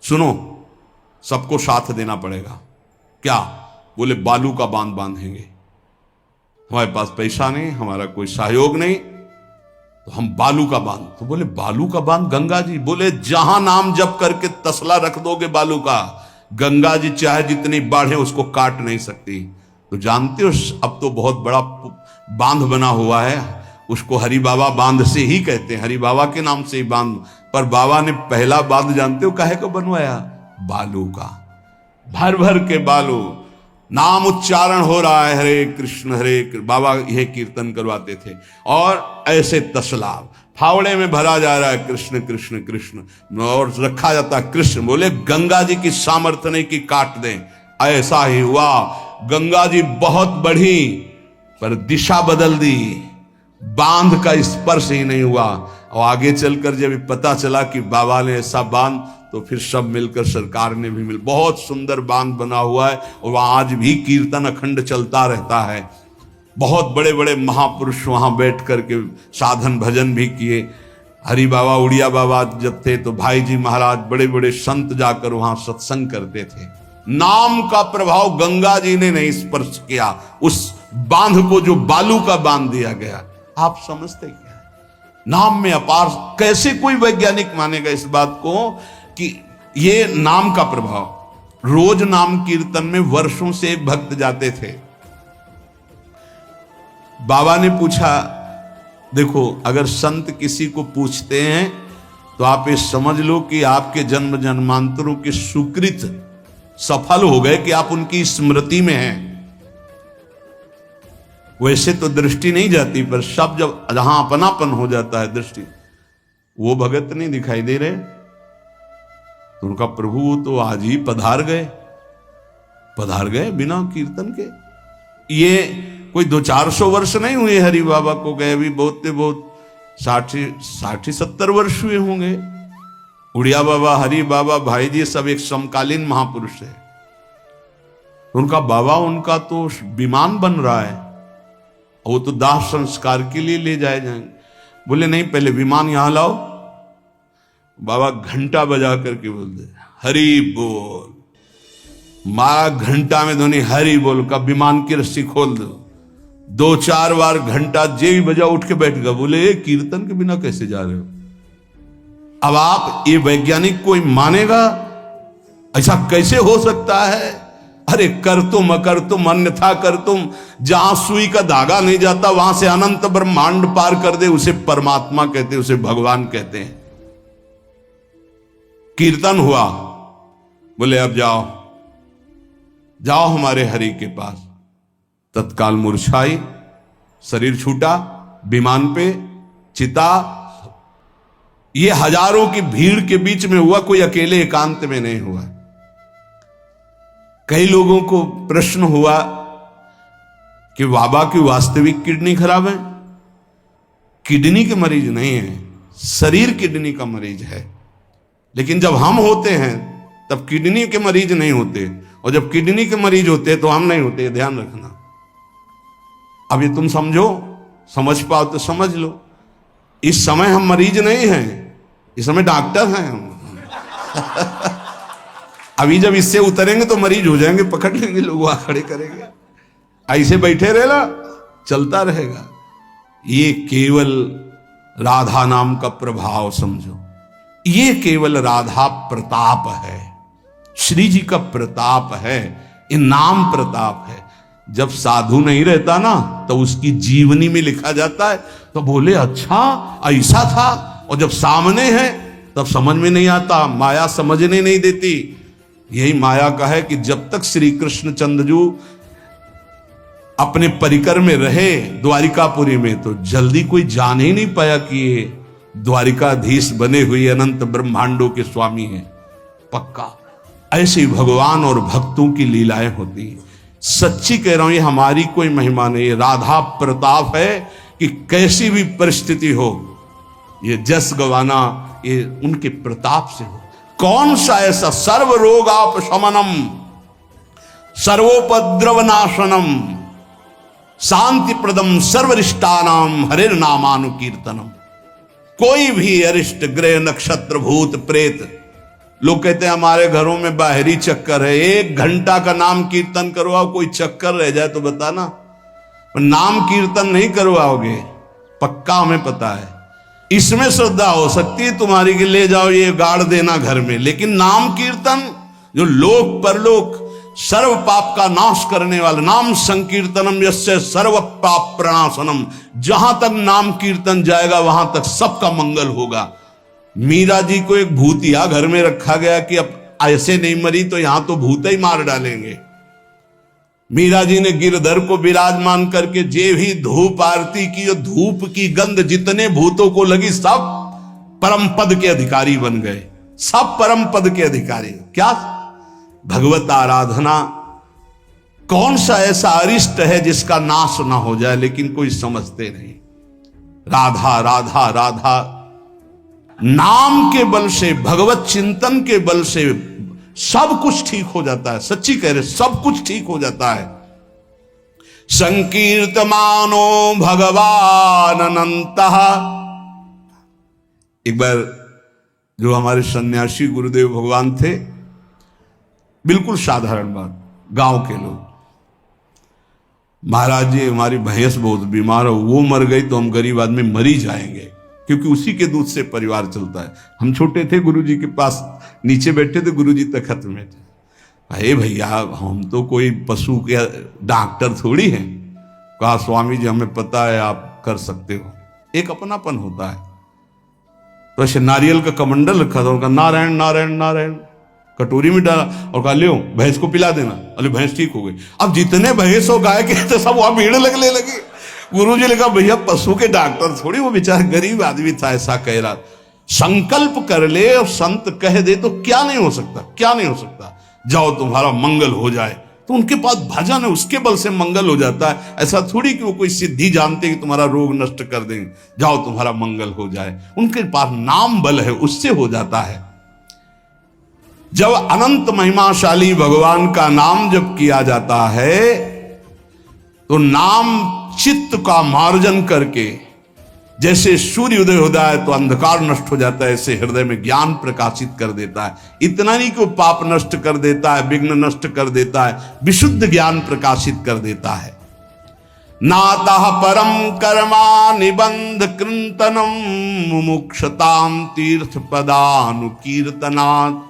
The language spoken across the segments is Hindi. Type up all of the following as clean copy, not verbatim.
सुनो, सबको साथ देना पड़ेगा। क्या? बोले बालू का बांध बांधेंगे। हमारे पास पैसा नहीं, हमारा कोई सहयोग नहीं, तो हम बालू का बांध। तो बोले बालू का बांध गंगा जी? बोले जहां नाम जप करके तसला रख दोगे बालू का, गंगा जी चाहे जितनी बाढ़े उसको काट नहीं सकती। तो जानते हो अब तो बहुत बड़ा बांध बना हुआ है, उसको हरि बाबा बांध से ही कहते हैं, हरि बाबा के नाम से ही बांध। पर बाबा ने पहला बांध जानते हो काहे को बनवाया? बालू का। भर भर के बालू, नाम उच्चारण हो रहा है, हरे कृष्ण हरे कृष्ण, बाबा यह कीर्तन करवाते थे। और ऐसे तसला फावड़े में भरा जा रहा है कृष्ण कृष्ण कृष्ण, और रखा जाता है कृष्ण। बोले गंगा जी की सामर्थ्य नहीं कि काट दें। ऐसा ही हुआ, गंगा जी बहुत बढ़ी पर दिशा बदल दी, बांध का स्पर्श ही नहीं हुआ। और आगे चलकर जब पता चला कि बाबा ने ऐसा बांध, तो फिर सब मिलकर सरकार ने भी बहुत सुंदर बांध बना हुआ है, और वहां आज भी कीर्तन अखंड चलता रहता है। बहुत बड़े बड़े महापुरुष वहां बैठ करके साधन भजन भी किए। हरि बाबा उड़िया बाबा जब थे तो भाई जी महाराज, बड़े बड़े संत जाकर वहां सत्संग करते थे। नाम का प्रभाव गंगा जी ने नहीं स्पर्श किया, उस बांध को जो बालू का बांध दिया गया। आप समझते क्या है? नाम में अपार। कैसे कोई वैज्ञानिक मानेगा इस बात को कि ये नाम का प्रभाव। रोज नाम कीर्तन में वर्षों से एक भक्त जाते थे। बाबा ने पूछा, देखो अगर संत किसी को पूछते हैं तो आप ये समझ लो कि आपके जन्म जन्मांतरों के सुकृत सफल हो गए कि आप उनकी स्मृति में हैं। वैसे तो दृष्टि नहीं जाती, पर सब जब जहां अपनापन हो जाता है दृष्टि, वो भगत नहीं दिखाई दे रहे, तो उनका प्रभु तो आज ही पधार गए बिना कीर्तन के। ये कोई 200-400 वर्ष नहीं हुए हरि बाबा को गए, भी बहुत 60-70 वर्ष हुए होंगे। उड़िया बाबा, हरि बाबा, भाई जी सब एक समकालीन महापुरुष है। उनका बाबा, उनका तो विमान बन रहा है, वो तो दाह संस्कार के लिए ले जाए जाएंगे। बोले नहीं, पहले विमान यहां लाओ। बाबा घंटा बजा करके बोलते हरि बोल, मारा घंटा में ध्वनि हरि बोल का, विमान की रस्सी खोल दो। 2-4 बार घंटा जे भी बजा उठ के बैठ गया। बोले ये कीर्तन के बिना कैसे जा रहे हो? अब आप ये वैज्ञानिक कोई मानेगा? ऐसा कैसे हो सकता है? अरे कर तुम अकर तुम अन्यथा कर तुम, जहां सुई का धागा नहीं जाता वहां से अनंत ब्रह्मांड पार कर दे, उसे परमात्मा कहते, उसे भगवान कहते हैं। कीर्तन हुआ, बोले अब जाओ हमारे हरि के पास। तत्काल मूर्छाई, शरीर छूटा, विमान पे चिता। ये हजारों की भीड़ के बीच में हुआ, कोई अकेले एकांत में नहीं हुआ। कई लोगों को प्रश्न हुआ कि बाबा की वास्तविक किडनी खराब है। किडनी के मरीज नहीं है, शरीर किडनी का मरीज है। लेकिन जब हम होते हैं तब किडनी के मरीज नहीं होते, और जब किडनी के मरीज होते हैं तो हम नहीं होते। ध्यान रखना। अब ये तुम समझो, समझ पाओ तो समझ लो। इस समय हम मरीज नहीं हैं, इस समय डॉक्टर हैं हम। अभी जब इससे उतरेंगे तो मरीज हो जाएंगे, पकड़ लेंगे लोग, वहां खड़े करेंगे। ऐसे बैठे रहना, चलता रहेगा। ये केवल राधा नाम का प्रभाव समझो। ये केवल राधा प्रताप है, श्री जी का प्रताप है, ये नाम प्रताप है। जब साधु नहीं रहता ना तो उसकी जीवनी में लिखा जाता है, तो बोले अच्छा ऐसा था। और जब सामने है तब समझ में नहीं आता, माया समझने नहीं देती। यही माया का है कि जब तक श्री कृष्ण चंद्रजू अपने परिकर में रहे द्वारिकापुरी में, तो जल्दी कोई जान ही नहीं पाया कि ये द्वारिकाधीश बने हुए अनंत ब्रह्मांडों के स्वामी हैं। पक्का ऐसे ही भगवान और भक्तों की लीलाएं होती हैं। सच्ची कह रहा हूं, ये हमारी कोई महिमा नहीं, राधा प्रताप है कि कैसी भी परिस्थिति हो, ये जस गवाना ये उनके प्रताप से हो। कौन सा ऐसा सर्व रोगापशमनम सर्वोपद्रव नाशनम शांति प्रदम सर्वरिष्टानाम हरिर नामानुकीर्तनम। कोई भी अरिष्ट ग्रह नक्षत्र भूत प्रेत लोग कहते हैं हमारे घरों में बाहरी चक्कर है। 1 घंटा का नाम कीर्तन करवाओ, कोई चक्कर रह जाए तो बताना। नाम कीर्तन नहीं करवाओगे, पक्का हमें पता है। इसमें श्रद्धा हो सकती है तुम्हारी कि ले जाओ ये गाड़ देना घर में, लेकिन नाम कीर्तन जो लोक परलोक सर्व पाप का नाश करने वाला, नाम संकीर्तनम यस्य सर्व पाप प्रणाशनम, जहां तक नाम कीर्तन जाएगा वहां तक सबका मंगल होगा। मीरा जी को एक भूतिया घर में रखा गया कि अब ऐसे नहीं मरी तो यहां तो भूत ही मार डालेंगे। मीरा जी ने गिरधर को विराजमान करके जे भी धूप आरती की, धूप की गंध जितने भूतों को लगी सब परम पद के अधिकारी बन गए, सब परम पद के अधिकारी। क्या भगवत आराधना, कौन सा ऐसा अरिष्ट है जिसका नाश ना हो जाए, लेकिन कोई समझते नहीं। राधा राधा राधा नाम के बल से, भगवत चिंतन के बल से सब कुछ ठीक हो जाता है। सच्ची कह रहे, सब कुछ ठीक हो जाता है। संकीर्तमानो भगवान अनंतः। एक बार जो हमारे सन्यासी गुरुदेव भगवान थे, बिल्कुल साधारण बात, गांव के लोग, महाराज जी हमारी भैंस बहुत बीमार हो, वो मर गई तो हम गरीब आदमी मर ही जाएंगे, क्योंकि उसी के दूध से परिवार चलता है। हम छोटे थे, गुरुजी के पास नीचे बैठे थे, गुरुजी तखत में थे। अरे भैया हम तो कोई पशु के डॉक्टर थोड़ी हैं। कहा स्वामी जी हमें पता है आप कर सकते हो। एक अपनापन होता है। तो ऐसे नारियल का कमंडल रखा था, उनका नारायण नारायण नारायण कटोरी में डाला और कहा लियो भैंस को पिला देना। अरे भैंस ठीक हो गई। अब जितने भैंस और गाय के थे सब वहां भीड़ लगने लगी। गुरु जी ने कहा भैया पशु के डॉक्टर थोड़ी, वो बेचारा गरीब आदमी था, ऐसा कह रहा। संकल्प कर ले और संत कह दे तो क्या नहीं हो सकता, क्या नहीं हो सकता। जाओ तुम्हारा मंगल हो जाए, तो उनके पास भजन है, उसके बल से मंगल हो जाता है। ऐसा थोड़ी कि वो कोई सिद्धि जानते कि तुम्हारा रोग नष्ट कर देंगे, जाओ तुम्हारा मंगल हो जाए। उनके पास नाम बल है, उससे हो जाता है। जब अनंत महिमाशाली भगवान का नाम जब किया जाता है तो नाम चित्त का मार्जन करके, जैसे सूर्य उदय होता है तो अंधकार नष्ट हो जाता है, ऐसे हृदय में ज्ञान प्रकाशित कर देता है। इतना नहीं कि वो पाप नष्ट कर देता है, विघ्न नष्ट कर देता है, विशुद्ध ज्ञान प्रकाशित कर देता है। नातः परम कर्मा निबंध कृंतनम मुमुक्षताम तीर्थ पदानुकीर्तनात्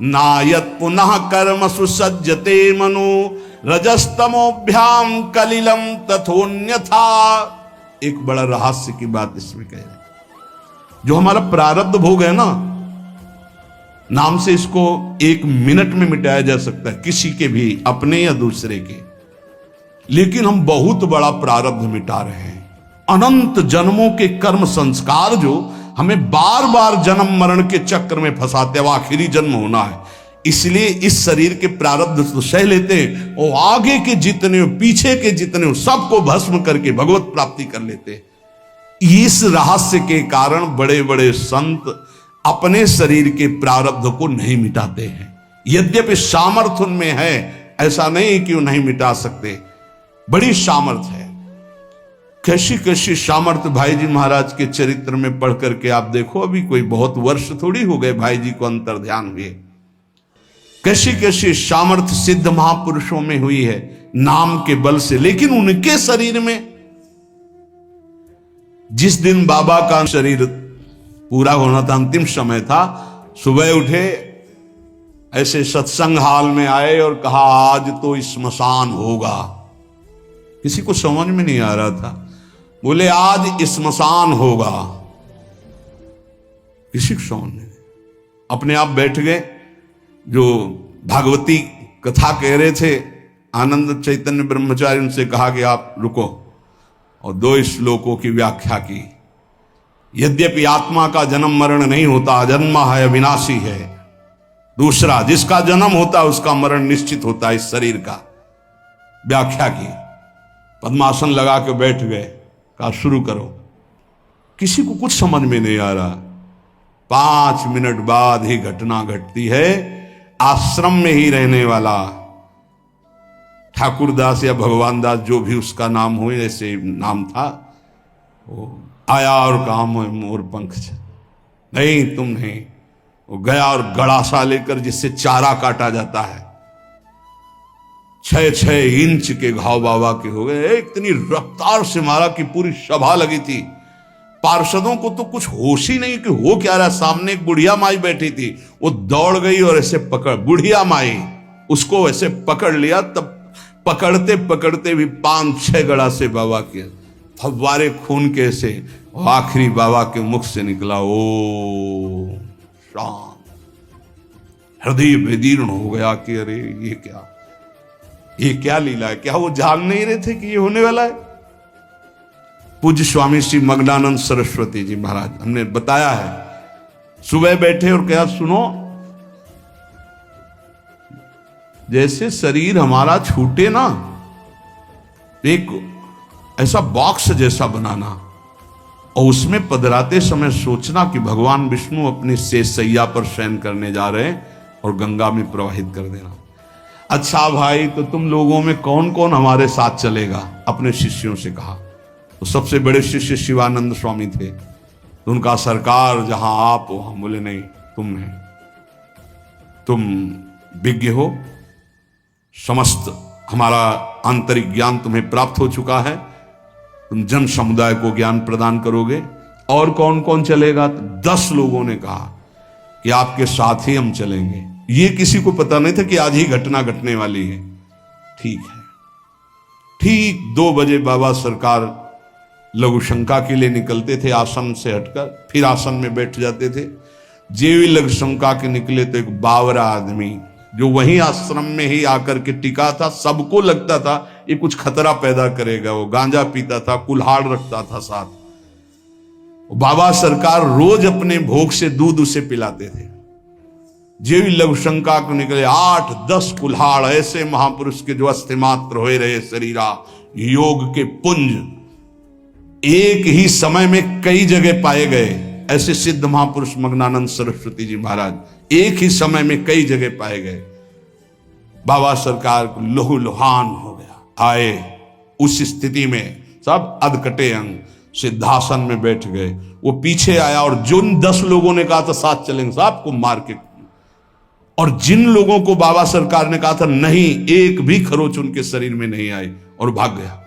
नायत पुनः कर्म सुसज्जते मनो रजस्तमोभ्याम कलिलम तथोन्यथा। एक बड़ा रहस्य की बात इसमें कह रहे, जो हमारा प्रारब्ध भोग है ना, नाम से इसको 1 मिनट में मिटाया जा सकता है, किसी के भी, अपने या दूसरे के। लेकिन हम बहुत बड़ा प्रारब्ध मिटा रहे हैं। अनंत जन्मों के कर्म संस्कार जो हमें बार बार जन्म मरण के चक्र में फंसाते, अब आखिरी जन्म होना है, इसलिए इस शरीर के प्रारब्ध तो सह लेते हैं और आगे के जितने पीछे के जितने सबको भस्म करके भगवत प्राप्ति कर लेते हैं। इस रहस्य के कारण बड़े बड़े संत अपने शरीर के प्रारब्ध को नहीं मिटाते हैं। यद्यपि सामर्थ्य उनमें है, ऐसा नहीं कि वो नहीं मिटा सकते, बड़ी सामर्थ्य है। कैसी कैसी सामर्थ्य भाई जी महाराज के चरित्र में पढ़ करके आप देखो। अभी कोई बहुत वर्ष थोड़ी हो गए भाई जी को अंतर ध्यान हुए। कैसी कैसी सामर्थ्य सिद्ध महापुरुषों में हुई है नाम के बल से। लेकिन उनके शरीर में, जिस दिन बाबा का शरीर पूरा होना था, अंतिम समय था, सुबह उठे, ऐसे सत्संग हाल में आए और कहा आज तो श्मशान होगा। किसी को समझ में नहीं आ रहा था, बोले आज श्मशान होगा। किसी को समझ नहीं, अपने आप बैठ गए। जो भागवती कथा कह रहे थे आनंद चैतन्य ब्रह्मचारी, उनसे कहा कि आप रुको, और 2 श्लोकों की व्याख्या की। यद्यपि आत्मा का जन्म मरण नहीं होता, अजन्मा है, अविनाशी है। दूसरा, जिसका जन्म होता है उसका मरण निश्चित होता है, इस शरीर का। व्याख्या की, पद्मासन लगा के बैठ गए, कहा शुरू करो। किसी को कुछ समझ में नहीं आ रहा। 5 मिनट बाद ही घटना घटती है। आश्रम में ही रहने वाला ठाकुरदास या भगवान दास, जो भी उसका नाम हो, ऐसे नाम था, वो आया और कहा मोर पंख नहीं, तुम नहीं, वो गया और गड़ासा लेकर जिससे चारा काटा जाता है, 6-6 इंच के घाव बाबा के हो गए। इतनी रफ्तार से मारा कि पूरी सभा लगी थी। पार्षदों को तो कुछ होश ही नहीं कि हो क्या रहा। सामने एक बुढ़िया माई बैठी थी, वो दौड़ गई और ऐसे पकड़, बुढ़िया माई उसको ऐसे पकड़ लिया। तब पकड़ते पकड़ते भी 5-6 गड़ा से बाबा के फव्वारे खून के से आखिरी बाबा के मुख से निकला, ओ शांत। हृदय विदीर्ण हो गया कि अरे ये क्या लीला है। क्या वो जान नहीं रहे थे कि ये होने वाला है। पूज्य स्वामी श्री मग्नानंद सरस्वती जी महाराज, हमने बताया है, सुबह बैठे और कहा सुनो, जैसे शरीर हमारा छूटे ना, एक ऐसा बॉक्स जैसा बनाना और उसमें पधराते समय सोचना कि भगवान विष्णु अपनी शेष सैया पर शयन करने जा रहे हैं और गंगा में प्रवाहित कर देना। अच्छा भाई, तो तुम लोगों में कौन कौन हमारे साथ चलेगा? अपने शिष्यों से कहा। तो सबसे बड़े शिष्य शिवानंद स्वामी थे। तो उनका सरकार जहां आप वहां, बोले नहीं, तुम विज्ञ हो, समस्त हमारा आंतरिक ज्ञान तुम्हें प्राप्त हो चुका है, तुम जन समुदाय को ज्ञान प्रदान करोगे। और कौन कौन चलेगा? तो 10 लोगों ने कहा कि आपके साथ ही हम चलेंगे। ये किसी को पता नहीं था कि आज ही घटना घटने वाली है। ठीक है। ठीक 2 बजे बाबा सरकार लघु शंका के लिए निकलते थे, आसन से हटकर फिर आसन में बैठ जाते थे। जेवी लघु शंका के निकले तो एक बावरा आदमी जो वहीं आश्रम में ही आकर के टिका था, सबको लगता था ये कुछ खतरा पैदा करेगा। वो गांजा पीता था, कुल्हाड़ रखता था साथ। बाबा सरकार रोज अपने भोग से दूध उसे पिलाते थे। जेवी लघु शंका को निकले 8-10 कुल्हाड़ ऐसे महापुरुष के जो अस्थिमात्र होए रहे शरीरा, योग के पुंज एक ही समय में कई जगह पाए गए। ऐसे सिद्ध महापुरुष मग्नानंद सरस्वती जी महाराज एक ही समय में कई जगह पाए गए। बाबा सरकार को लहू लुहान हो गया। आए उस स्थिति में सब अधकटे अंग सिद्धासन में बैठ गए। वो पीछे आया और जिन 10 लोगों ने कहा था साथ चलेंगे, साहब को मार के, और जिन लोगों को बाबा सरकार ने कहा था नहीं, एक भी खरोच उनके शरीर में नहीं आई और भाग गया।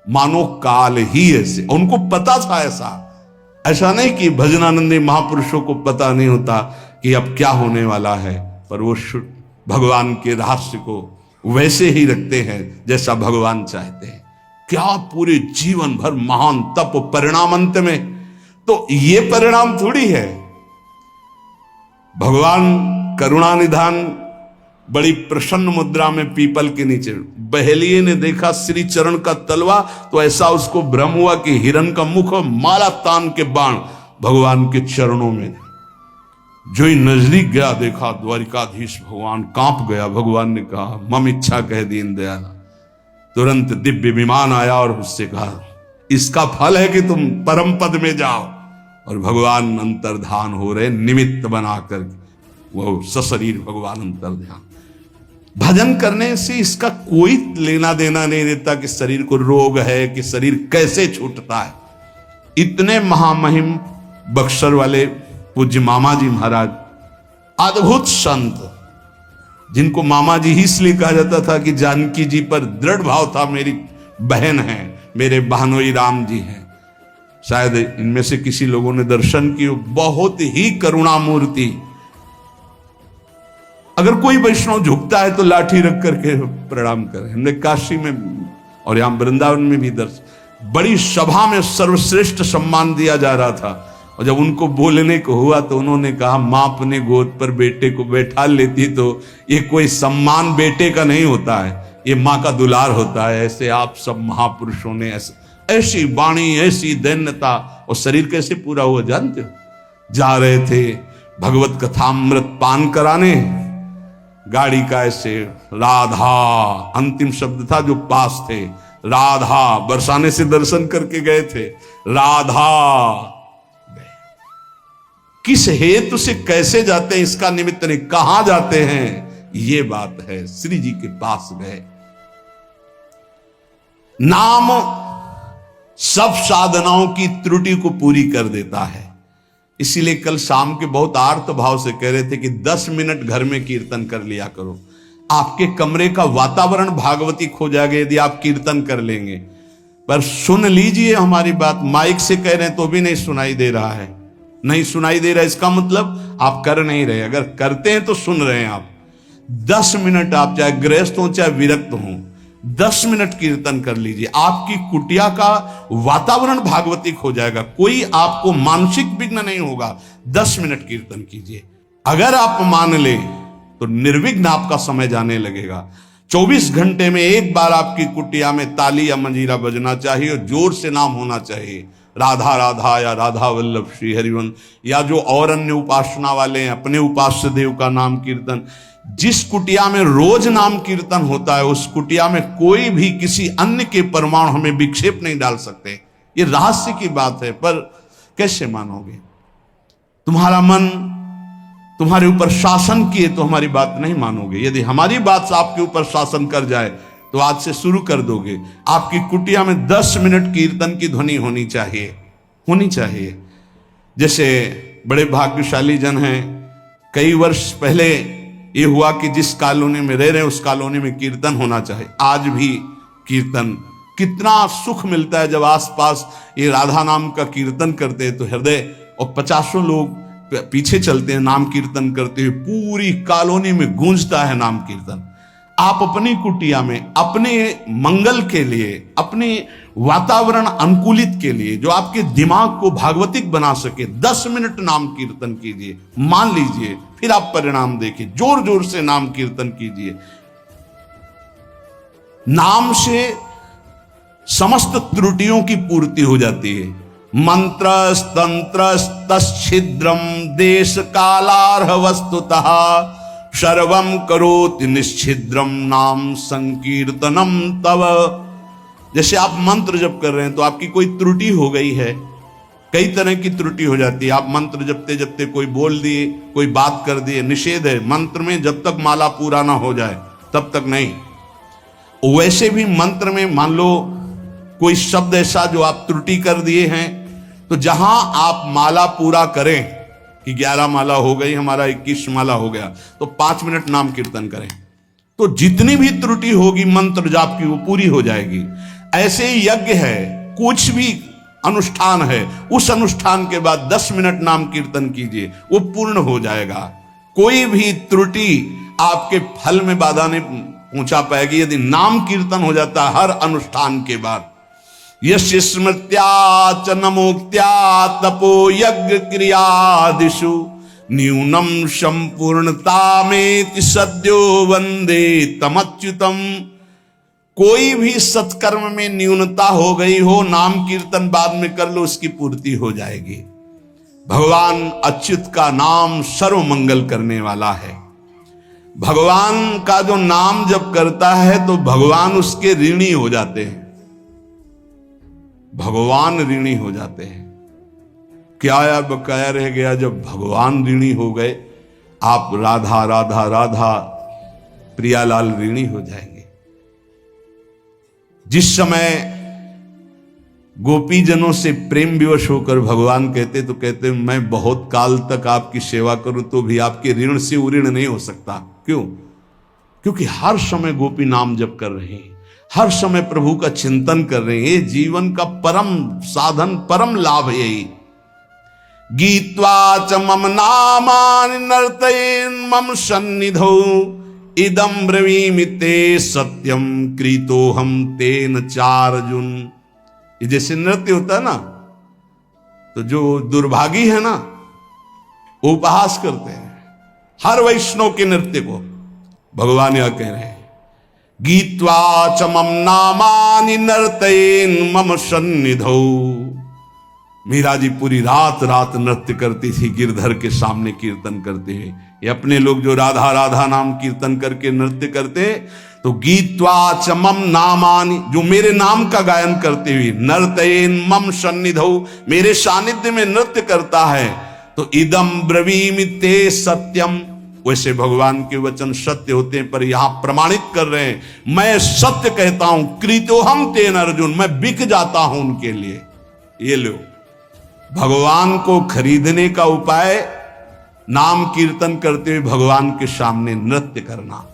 मानो काल ही ऐसे, उनको पता था। ऐसा नहीं कि भजनानंदी महापुरुषों को पता नहीं होता कि अब क्या होने वाला है, पर वो भगवान के रहस्य को वैसे ही रखते हैं जैसा भगवान चाहते हैं। क्या पूरे जीवन भर महान तप, परिणाम अंत में तो ये परिणाम थोड़ी है। भगवान करुणा निधान बड़ी प्रसन्न मुद्रा में पीपल के नीचे, बहेलिए ने देखा श्री चरण का तलवा तो ऐसा उसको भ्रम हुआ कि हिरण का मुख और माला तान के बाण भगवान के चरणों में। जो ही नजदीक गया देखा द्वारिकाधीश भगवान, कांप गया। भगवान ने कहा मम इच्छा कह दीन दयाल। तुरंत दिव्य विमान आया और उससे कहा इसका फल है कि तुम परम पद में जाओ। और भगवान अंतर्धान हो रहे, निमित्त बनाकर वो सशरीर भगवान अंतर्ध्यान। भजन करने से इसका कोई लेना देना नहीं रहता कि शरीर को रोग है, कि शरीर कैसे छूटता है। इतने महामहिम बक्सर वाले पूज्य मामा जी महाराज, अद्भुत संत, जिनको मामा जी ही इसलिए कहा जाता था कि जानकी जी पर दृढ़ भाव था, मेरी बहन है, मेरे बहनोई राम जी हैं। शायद इनमें से किसी लोगों ने दर्शन किए, बहुत ही करुणामूर्ति। अगर कोई वैष्णव झुकता है तो लाठी रख करके प्रणाम करें। हमने काशी में और यहां वृंदावन में भी दर्शन, बड़ी सभा में सर्वश्रेष्ठ सम्मान दिया जा रहा था। और जब उनको बोलने को हुआ तो उन्होंने कहा मां अपने गोद पर बेटे को बैठा लेती तो ये कोई सम्मान बेटे का नहीं होता है, ये मां का दुलार होता है। ऐसे आप सब महापुरुषों ने ऐसी वाणी, ऐसी दैन्यता, और शरीर कैसे पूरा हुआ जानते हो? जा रहे थे भगवत कथामृत पान कराने, गाड़ी का ऐसे राधा अंतिम शब्द था जो पास थे, राधा बरसाने से दर्शन करके गए थे, राधा किस हेतु से कैसे जाते हैं इसका निमित्त नहीं, कहां जाते हैं ये बात है। श्री जी के पास गए। नाम सब साधनाओं की त्रुटि को पूरी कर देता है। इसीलिए कल शाम के बहुत आर्त भाव से कह रहे थे कि 10 मिनट घर में कीर्तन कर लिया करो। आपके कमरे का वातावरण भागवतिक हो जाएगा यदि आप कीर्तन कर लेंगे। पर सुन लीजिए हमारी बात, माइक से कह रहे हैं तो भी नहीं सुनाई दे रहा है, नहीं सुनाई दे रहा है, इसका मतलब आप कर नहीं रहे। अगर करते हैं तो सुन रहे हैं आप। 10 मिनट आप चाहे गृहस्थ हो चाहे विरक्त हो, 10 मिनट कीर्तन कर लीजिए, आपकी कुटिया का वातावरण भागवतिक हो जाएगा, कोई आपको मानसिक विघ्न नहीं होगा। 10 मिनट कीर्तन कीजिए, अगर आप मान ले तो निर्विघ्न आपका समय जाने लगेगा। 24 घंटे में एक बार आपकी कुटिया में ताली या मंजीरा बजना चाहिए और जोर से नाम होना चाहिए, राधा राधा या राधा वल्लभ श्री हरिवंश, या जो और अन्य उपासना वाले हैं अपने उपास्य देव का नाम कीर्तन। जिस कुटिया में रोज नाम कीर्तन होता है उस कुटिया में कोई भी किसी अन्य के परमाणु हमें विक्षेप नहीं डाल सकते। ये रहस्य की बात है, पर कैसे मानोगे? तुम्हारा मन तुम्हारे ऊपर शासन किए तो हमारी बात नहीं मानोगे। यदि हमारी बात आपके ऊपर शासन कर जाए तो आज से शुरू कर दोगे। आपकी कुटिया में 10 मिनट कीर्तन की ध्वनि होनी चाहिए, होनी चाहिए। जैसे बड़े भाग्यशाली जन हैं, कई वर्ष पहले ये हुआ कि जिस कॉलोनी में रह रहे हैं उस कॉलोनी में कीर्तन होना चाहिए। आज भी कीर्तन, कितना सुख मिलता है जब आसपास ये राधा नाम का कीर्तन करते हैं तो हृदय, और 50 लोग पीछे चलते हैं नाम कीर्तन करते हुए, पूरी कॉलोनी में गूंजता है नाम कीर्तन। आप अपनी कुटिया में अपने मंगल के लिए, अपने वातावरण अनुकूलित के लिए, जो आपके दिमाग को भागवतिक बना सके, 10 मिनट नाम कीर्तन कीजिए, मान लीजिए, फिर आप परिणाम देखिए। जोर जोर से नाम कीर्तन कीजिए। नाम से समस्त त्रुटियों की पूर्ति हो जाती है। मंत्र तंत्र तच्छिद्रम देश कालार्ह वस्तुतः सर्वम करोति निश्चिद्रम नाम संकीर्तनम तव। जैसे आप मंत्र जप कर रहे हैं तो आपकी कोई त्रुटि हो गई है, कई तरह की त्रुटि हो जाती है। आप मंत्र जपते जपते कोई बोल दिए, कोई बात कर दिए, निषेध है मंत्र में, जब तक माला पूरा ना हो जाए तब तक नहीं। वैसे भी मंत्र में मान लो कोई शब्द ऐसा जो आप त्रुटि कर दिए हैं, तो जहां आप माला पूरा करें कि 11 माला हो गई, हमारा 21 माला हो गया, तो 5 मिनट नाम कीर्तन करें, तो जितनी भी त्रुटि होगी मंत्र जाप की वो पूरी हो जाएगी। ऐसे ही यज्ञ है, कुछ भी अनुष्ठान है, उस अनुष्ठान के बाद 10 मिनट नाम कीर्तन कीजिए, वो पूर्ण हो जाएगा। कोई भी त्रुटि आपके फल में बाधा नहीं पहुंचा पाएगी यदि नाम कीर्तन हो जाता है हर अनुष्ठान के बाद। यश स्मृत्या च नमोक्त्या तपो यज्ञ क्रियादिषु न्यूनम संपूर्णतामेति सद्यो वंदे तमच्युतम। कोई भी सत्कर्म में न्यूनता हो गई हो, नाम कीर्तन बाद में कर लो, उसकी पूर्ति हो जाएगी। भगवान अच्युत का नाम सर्व मंगल करने वाला है। भगवान का जो नाम जब करता है तो भगवान उसके ऋणी हो जाते हैं, भगवान ऋणी हो जाते हैं। क्या या बकाया रह गया जब भगवान ऋणी हो गए? आप राधा राधा राधा प्रियालाल ऋणी हो जाएंगे। जिस समय गोपीजनों से प्रेम विवश होकर भगवान कहते तो कहते मैं बहुत काल तक आपकी सेवा करूं तो भी आपके ऋण से उऋण नहीं हो सकता। क्यों? क्योंकि हर समय गोपी नाम जप कर रहे हैं, हर समय प्रभु का चिंतन कर रहे हैं। ये जीवन का परम साधन, परम लाभ यही। गीत्वा च मम नामानि नर्तयेन् मम सन्निधौ इदं ब्रवीमि ते सत्यम कृतोहम तेन चार्जुन। ये जैसे नृत्य होता है ना, तो जो दुर्भागी है ना वो उपहास करते हैं हर वैष्णव के नृत्य को। भगवान यह कह रहे हैं गीत्वा च मम नामानि नर्तयेन् मम सन्निधौ। मीरा जी पूरी रात रात नृत्य करती थी गिरधर के सामने कीर्तन करते हुए। ये अपने लोग जो राधा राधा नाम कीर्तन करके नृत्य करते, तो गीत्वा च मम नामानि, जो मेरे नाम का गायन करते हुए, नर्तयेन् मम सन्निधौ, मेरे सानिध्य में नृत्य करता है, तो इदम ब्रवीमि ते सत्यम। वैसे भगवान के वचन सत्य होते हैं, पर यहां प्रमाणित कर रहे हैं मैं सत्य कहता हूं, कृतोहम तेन अर्जुन, मैं बिक जाता हूं उनके लिए। ये लो, भगवान को खरीदने का उपाय नाम कीर्तन करते हुए भगवान के सामने नृत्य करना।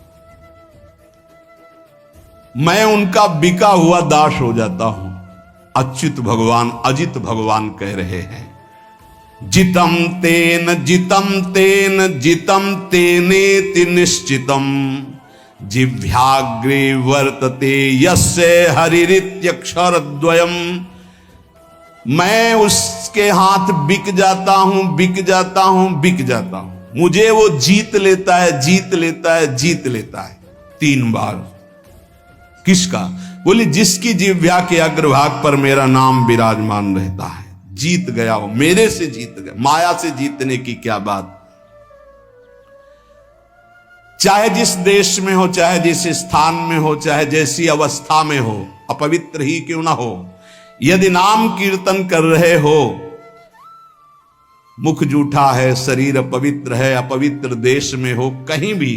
मैं उनका बिका हुआ दास हो जाता हूं। अच्युत भगवान, अजित भगवान कह रहे हैं, जितम तेन जितम तेनेति निश्चितम जिह्वाग्रे वर्तते यस्य हरिरित्यक्षरद्वयम्। मैं उसके हाथ बिक जाता हूं। मुझे वो जीत लेता है। 3 बार। किसका? बोले जिसकी जिह्वा के अग्रभाग पर मेरा नाम विराजमान रहता है। जीत गया वो, मेरे से जीत गया। माया से जीतने की क्या बात। चाहे जिस देश में हो, चाहे जिस स्थान में हो, चाहे जैसी अवस्था में हो, अपवित्र ही क्यों ना हो, यदि नाम कीर्तन कर रहे हो, मुख जूठा है, शरीर अपवित्र है, अपवित्र देश में हो, कहीं भी,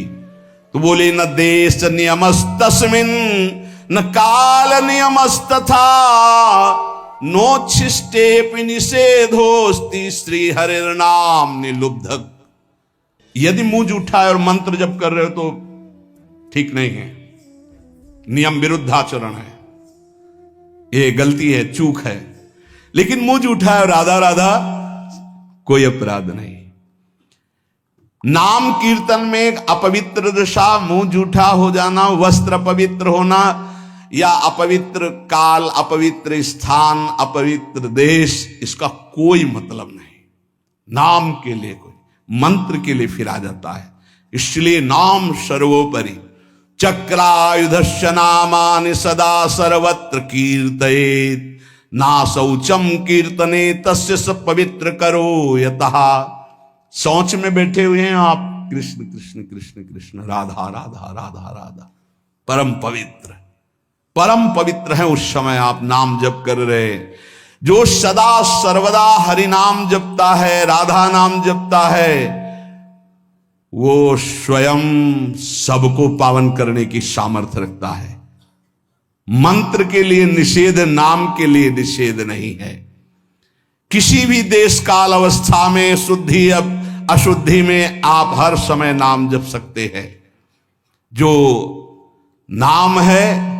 तो बोले न देश नियमस्तस्मिन् न काल नियमस्तथा नोच्छिष्टेपि निषेधोस्ति श्री हरिर्नाम निलुब्धक। यदि मुंह जूठा है और मंत्र जप कर रहे हो तो ठीक नहीं है, नियम विरुद्धाचरण है, ये गलती है, चूक है। लेकिन मुंह जूठा है और राधा राधा, कोई अपराध नहीं। नाम कीर्तन में अपवित्र दशा, मुंह जूठा हो जाना, वस्त्र अपवित्र होना, या अपवित्र काल, अपवित्र स्थान, अपवित्र देश, इसका कोई मतलब नहीं। नाम के लिए, कोई मंत्र के लिए फिर आ जाता है। इसलिए नाम सर्वोपरि। चक्रायुधस्य नामानि सदा सर्वत्र कीर्तयेत् ना शौचम कीर्तने तस्य स पवित्र करो यतः। शौच में बैठे हुए हैं आप, कृष्ण कृष्ण कृष्ण कृष्ण, राधा राधा राधा राधा, परम पवित्र है। उस समय आप नाम जप कर रहे। जो सदा सर्वदा हरि नाम जपता है, राधा नाम जपता है, वो स्वयं सबको पावन करने की सामर्थ्य रखता है। मंत्र के लिए निषेध, नाम के लिए निषेध नहीं है। किसी भी देश काल अवस्था में, शुद्धि अशुद्धि में आप हर समय नाम जप सकते हैं। जो नाम है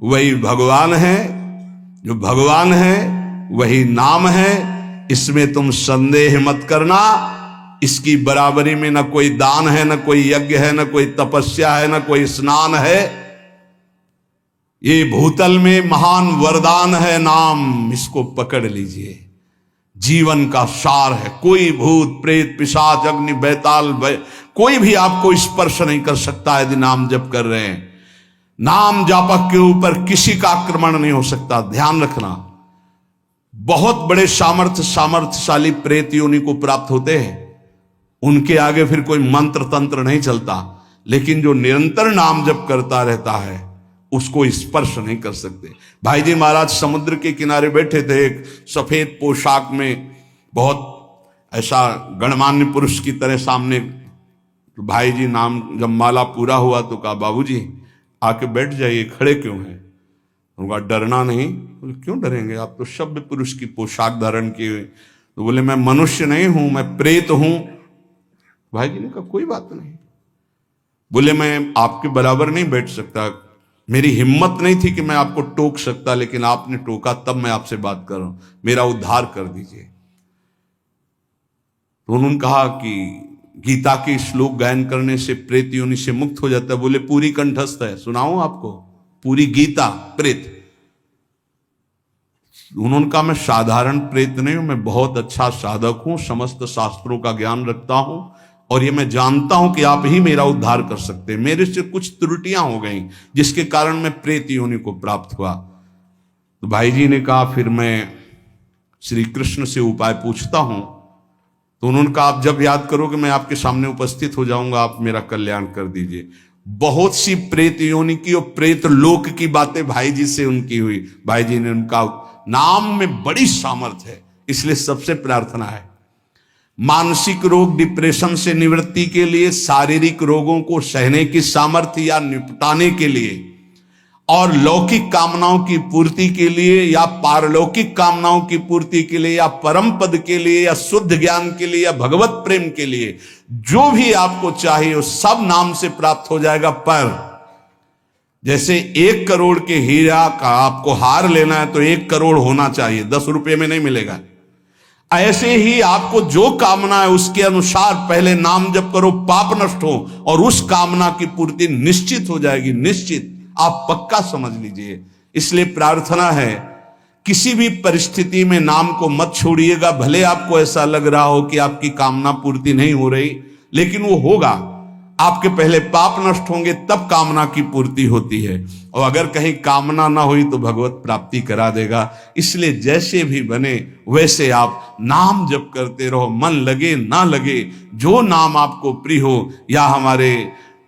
वही भगवान है, जो भगवान है वही नाम है। इसमें तुम संदेह मत करना। इसकी बराबरी में न कोई दान है, न कोई यज्ञ है, न कोई तपस्या है, न कोई स्नान है। ये भूतल में महान वरदान है नाम, इसको पकड़ लीजिए। जीवन का सार है। कोई भूत प्रेत पिशाच अग्नि बैताल कोई भी आपको स्पर्श नहीं कर सकता यदि नाम जप कर रहे हैं। नाम जापक के ऊपर किसी का आक्रमण नहीं हो सकता। ध्यान रखना। बहुत बड़े सामर्थ्यशाली प्रेत योनि को प्राप्त होते हैं, उनके आगे फिर कोई मंत्र तंत्र नहीं चलता। लेकिन जो निरंतर नाम जप करता रहता है उसको स्पर्श नहीं कर सकते। भाई जी महाराज समुद्र के किनारे बैठे थे, एक सफेद पोशाक में, बहुत ऐसा गणमान्य पुरुष की तरह सामने। तो भाई जी नाम जब माला पूरा हुआ तो कहा, बाबूजी आके बैठ जाइए, खड़े क्यों हैं? उनका डरना नहीं। बोले क्यों डरेंगे, आप तो सभ्य पुरुष की पोशाक धारण किए हुए। तो बोले मैं मनुष्य नहीं हूं, मैं प्रेत हूं। भाई जी ने कहा कोई बात नहीं। बोले मैं आपके बराबर नहीं बैठ सकता, मेरी हिम्मत नहीं थी कि मैं आपको टोक सकता, लेकिन आपने टोका तब मैं आपसे बात कर रहा हूं, मेरा उद्धार कर दीजिए। तो उन्होंने कहा कि गीता के श्लोक गायन करने से प्रेत योनि से मुक्त हो जाता है। बोले पूरी कंठस्थ है, सुनाऊं आपको पूरी गीता प्रेत? उन्होंने कहा मैं साधारण प्रेत नहीं हूं, मैं बहुत अच्छा साधक हूं, समस्त शास्त्रों का ज्ञान रखता हूं, और ये मैं जानता हूं कि आप ही मेरा उद्धार कर सकते हैं। मेरे से कुछ त्रुटियां हो गई जिसके कारण मैं प्रेत योनि को प्राप्त हुआ। तो भाई जी ने कहा फिर मैं श्री कृष्ण से उपाय पूछता हूं। तो उन्होंने कहा आप जब याद करोगे मैं आपके सामने उपस्थित हो जाऊंगा, आप मेरा कल्याण कर दीजिए। बहुत सी प्रेत योनि की और प्रेत लोक की बातें भाई जी से उनकी हुई। भाई जी ने उनका नाम में बड़ी सामर्थ्य है, इसलिए सबसे प्रार्थना है मानसिक रोग डिप्रेशन से निवृत्ति के लिए, शारीरिक रोगों को सहने की सामर्थ्य या निपटाने के लिए, और लौकिक कामनाओं की पूर्ति के लिए या पारलौकिक कामनाओं की पूर्ति के लिए या परम पद के लिए या शुद्ध ज्ञान के लिए या भगवत प्रेम के लिए जो भी आपको चाहिए वो सब नाम से प्राप्त हो जाएगा। पर जैसे 1 करोड़ के हीरा का आपको हार लेना है तो 1 करोड़ होना चाहिए, 10 रुपए में नहीं मिलेगा। ऐसे ही आपको जो कामना है उसके अनुसार पहले नाम जप करो, पाप नष्ट हो और उस कामना की पूर्ति निश्चित हो जाएगी, निश्चित, आप पक्का समझ लीजिए। इसलिए प्रार्थना है किसी भी परिस्थिति में नाम को मत छोड़िएगा। भले आपको ऐसा लग रहा हो कि आपकी कामना पूर्ति नहीं हो रही, लेकिन वो होगा। आपके पहले पाप नष्ट होंगे तब कामना की पूर्ति होती है, और अगर कहीं कामना ना हुई तो भगवत प्राप्ति करा देगा। इसलिए जैसे भी बने वैसे आप नाम जप करते रहो, मन लगे ना लगे, जो नाम आपको प्रिय हो। या हमारे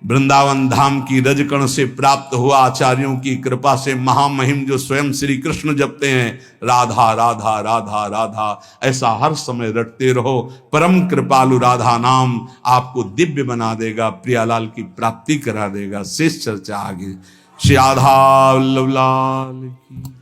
वृंदावन धाम की रजकण से प्राप्त हुआ आचार्यों की कृपा से महामहिम जो स्वयं श्री कृष्ण जपते हैं, राधा राधा राधा राधा, ऐसा हर समय रटते रहो। परम कृपालु राधा नाम आपको दिव्य बना देगा, प्रियालाल की प्राप्ति करा देगा। शेष चर्चा आगे। श्री राधा वल्लभ लाल की।